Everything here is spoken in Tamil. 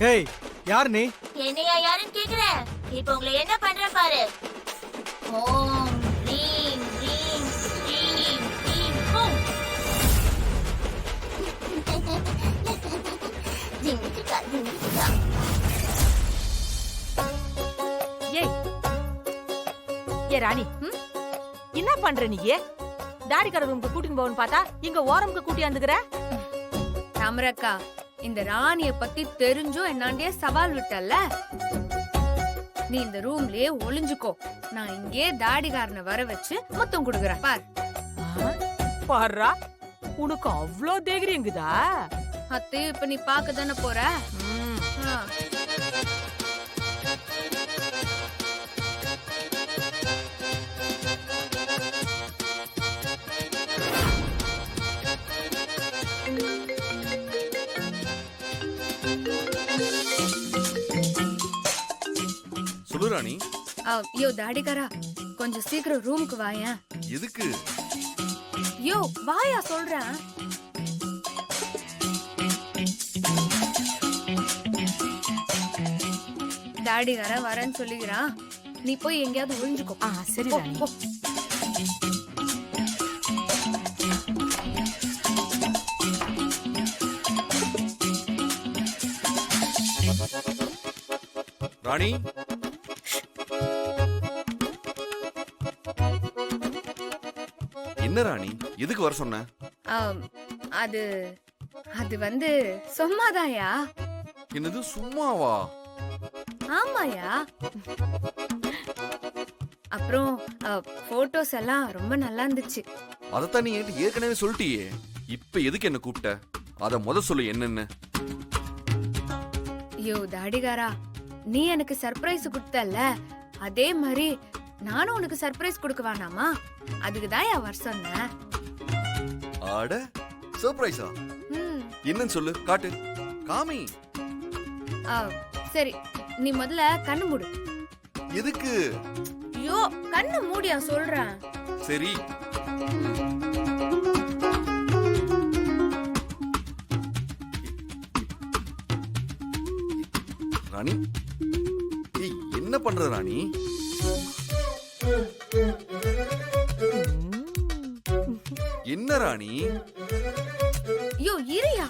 ஏய், யார் நீ? என்னையா யாருன்னு கேக்குற? இப்ப உங்களை என்ன பண்ற பாரு. ஓம் ரீம் ரீம் ரீம் ரீம் ஹோம். ஜிங்கிக்கா ஜிங்கிக்கா. ஏய் ஏ ராணி, என்ன பண்ற நீ? டாடிக்கார ரூமுக்கு கூட்டின்னு போவன்னு பார்த்தா இங்க ஓரமுக்கு கூட்டியாந்துக்கிற. தாமரக்கா, இந்த ராணிய பத்தி தெரிஞ்சும் என்னாண்டே சவால் விட்டல்ல. நீ இந்த ரூம்லயே ஒளிஞ்சுக்கோ. நான் இங்கே தாடிகாரனை வர வச்சு முத்தம் குடுக்குறேன் பார். பாருடா, உனக்கு அவ்ளோ தைரியங்குதா? அத்தையும் இப்ப நீ பாக்க தானே போற. ஆ. சொல்லு ராணி. யோ தாடிகாரா, கொஞ்சம் சீக்கிரம் ரூமுக்கு வாயா. எதுக்கு? யோ வாயா சொல்றேன். தாடிகார வரேன்னு சொல்லிக்கிறான். நீ போய் எங்கேயாவது ஒளிஞ்சுக்கோ. சரி போ, ராணி. போ. ராணி, என்ன ராணி, எதுக்கு வர சொன்ன? அது அது வந்து சும்மாதாயா. என்னது சும்மாவா? ஆமாயா. அப்புறம் போட்டோஸ் எல்லாம் ரொம்ப நல்லா இருந்துச்சு. அதத்தான் நீ என்கிட்ட ஏற்கனவே சொல்லிட்டியே. இப்ப எதுக்கு என்ன கூப்பிட்ட? அத சொல்லு என்னன்னு. யோ தாடிகாரா, நீ எனக்கு சர்ப்ரைஸ் கொடுத்தல்ல, அதே மாதிரி நானும் உனக்கு சர்ப்ரைஸ் கொடுக்க வேணாமா? அதுக்கு தான் வர சொன்னேன். ஆட சர்ப்ரைஸா? என்னன்னு சொல்லு, காட்டு, காமி. சரி, நீ முதல்ல கண்ணு மூடு. எதுக்கு? ஐயோ, கண்ணு மூடியா சொல்றேன். சரி. ராணி, என்ன பண்ற ராணி? என்ன ராணி? ஐயோ இருயா.